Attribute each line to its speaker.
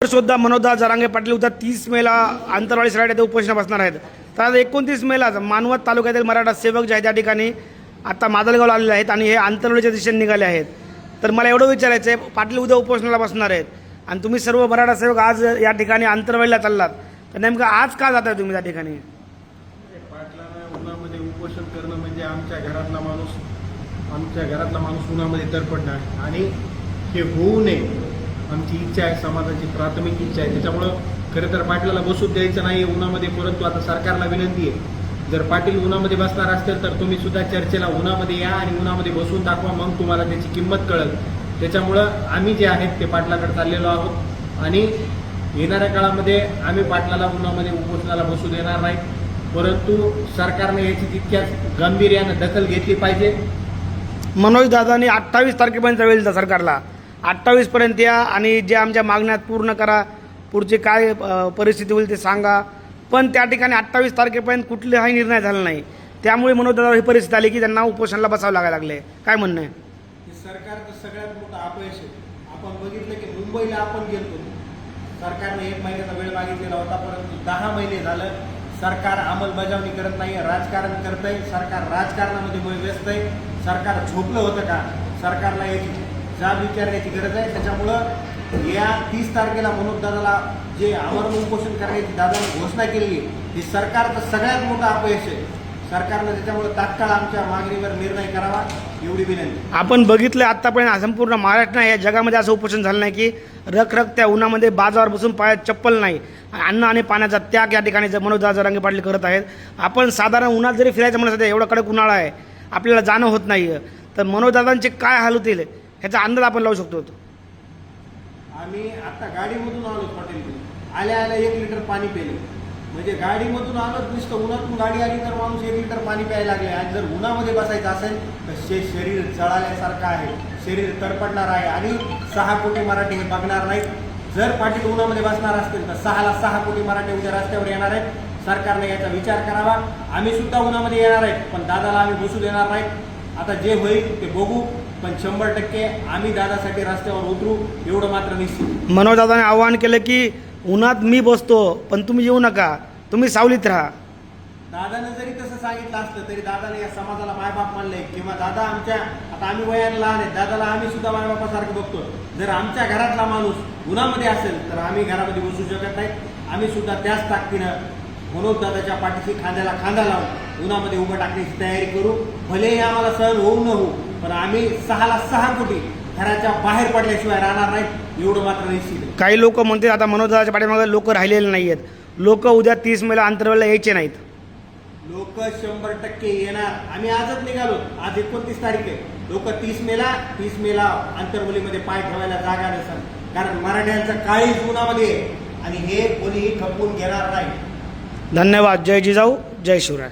Speaker 1: सुद्धा मनोजदादा जरांगे पाटील उद्या 30 मेला आंतरवाडी सराट येथे उपोषण बसणार आहेत. तर 29 मेला मानवत तालुक्यातील मराठा सेवक जे आहेत त्या ठिकाणी आता मादलगावला आलेले आहेत आणि हे आंतरवाडीच्या दिशेने निघाले आहेत. तर मला एवढं विचारायचं आहे, पाटील उद्या उपोषणाला बसणार आहेत आणि तुम्ही सर्व मराठा सेवक आज या ठिकाणी आंतरवाडीला चाललात, तर नेमकं आज का जाताय तुम्ही त्या ठिकाणी?
Speaker 2: पाटलांना उन्हामध्ये उपोषण करणं म्हणजे आमच्या घरातला माणूस उन्हामध्ये तरपडणार आणि हे होऊ नये आमची इच्छा आहे, समाजाची प्राथमिक इच्छा आहे. त्याच्यामुळं खरं तर पाटलाला बसूच द्यायचं नाही उन्हामध्ये. परंतु आता सरकारला विनंती आहे, जर पाटील उन्हामध्ये बसणार असतील तर तुम्ही सुद्धा चर्चेला उन्हामध्ये या आणि उन्हामध्ये बसून दाखवा, मग तुम्हाला त्याची किंमत कळेल. त्याच्यामुळं आम्ही जे आहेत ते पाटलाकडे चाललेलो आहोत आणि येणाऱ्या काळामध्ये आम्ही पाटलाला उन्हामध्ये उपोषणाला बसू देणार नाही. परंतु सरकारने याची तितक्याच गांभीर्यानं दखल घेतली पाहिजे.
Speaker 1: मनोजदादांनी 28 तारखेपर्यंत वेळ दिला सरकारला, 28 पर्यंत या आणि जे आमच्या मागण्यात पूर्ण करा, पुढची काय परिस्थिती होईल ते सांगा. पण त्या ठिकाणी 28 तारखेपर्यंत कुठलाही निर्णय झाला नाही. त्यामुळे मनोजदादावर ही परिस्थिती आली की त्यांना उपोषणाला बसावं लागायला लागले. काय म्हणणं आहे?
Speaker 2: सरकारचं सगळ्यात मोठं अपयश आहे. आपण बघितलं की मुंबईला आपण गेलो, सरकारने 1 महिन्याचा वेळ मागितलेला होता, परंतु 10 महिने झालं सरकार अंमलबजावणी करत नाही, राजकारण करत आहे. सरकार राजकारणामध्ये व्यस्त आहे. सरकार झोपलं होतं का? सरकारला याची जाब विचारण्याची गरज आहे. त्याच्यामुळं या 30 तारखेला मनोजदादाला जे आमरण उपोषण करण्याची दादाने घोषणा केली ही सरकारचं सगळ्यात मोठं अपयश आहे. सरकारनं त्याच्यामुळे तात्काळ आमच्या मागणीवर निर्णय करावा एवढी विनंती. आपण
Speaker 1: बघितलं आतापर्यंत संपूर्ण महाराष्ट्र या जगामध्ये असं उपोषण झालं नाही की रखरखत्या उन्हामध्ये बाजावर बसून पायात चप्पल नाही, अन्न आणि पाण्याचा त्याग या ठिकाणी मनोजदादा जरांगे पाटील करत आहेत. आपण साधारण उन्हात जरी फिरायचं म्हणत एवढा कडक उन्हाळा आहे, आपल्याला जाणं होत नाही, तर मनोजदादांचे काय हाल होतील ह्याचा अंदाज आपण लावू शकतो.
Speaker 2: आम्ही आता गाडीमधून आलो, हॉटेलमध्ये आल्या 1 लिटर पाणी पिले. म्हणजे गाडीमधून आलो, नुसतं उन्हातून गाडी आली तर माणूस 1 लिटर पाणी प्यायला लागले. आणि जर उन्हामध्ये बसायचं असेल तर शरीर जळाल्यासारखं आहे, शरीर तरपडणार आहे आणि 6 कोटी मराठी हे बघणार नाहीत. जर पाटील उन्हामध्ये बसणार असतील तर 6 कोटी मराठी उद्या रस्त्यावर येणार आहेत. सरकारने याचा विचार करावा. आम्ही सुद्धा उन्हामध्ये येणार आहेत, पण दादाला आम्ही बसू देणार नाहीत. आता जे होईल ते बघू, पण 100% आम्ही दादासाठी रस्त्यावर उतरू एवढं मात्र निश्चित.
Speaker 1: मनोजदादाने आवाहन केलं की उन्हात मी बसतो पण तुम्ही येऊ नका, तुम्ही सावलीत राहा.
Speaker 2: दादानं जरी तसं सांगितलं असतं तरी दादाने या समाजाला मायबाप मानलंय किंवा दादा आमच्या, आता आम्ही वयाने लहान आहेत, दादाला आम्ही सुद्धा मायबापासारखं बघतो. जर आमच्या घरातला माणूस उन्हामध्ये असेल तर आम्ही घरामध्ये बसू शकत नाही. आम्ही सुद्धा त्याच ताकदीनं मनोजदादाच्या पाठीशी खांद्याला खांदा लावून उन्हामध्ये उभं टाकण्याची तयारी करू. भलेही आम्हाला सहन होऊ न होऊ, पण आम्ही 6 कोटी घराच्या बाहेर पडल्याशिवाय राहणार नाहीत एवढं मात्र निश्चित आहे.
Speaker 1: काही लोक म्हणते आता मनोजदादाच्या पाठीमागे लोक राहिलेले नाही आहेत, लोक उद्या 30 मेला आंतरवाडीला यायचे नाहीत.
Speaker 2: लोक 100% येणार. आम्ही आजच निघालो, आज 29 तारीख आहे. लोक 30 मेला आंतरवलीमध्ये पाय ठेवायला जागा नसेल, कारण मराठ्यांचं काळीच उन्हामध्ये आहे आणि हे कोणीही खपवून घेणार नाही.
Speaker 1: धन्यवाद. जय जिजाऊ, जय शिवराय.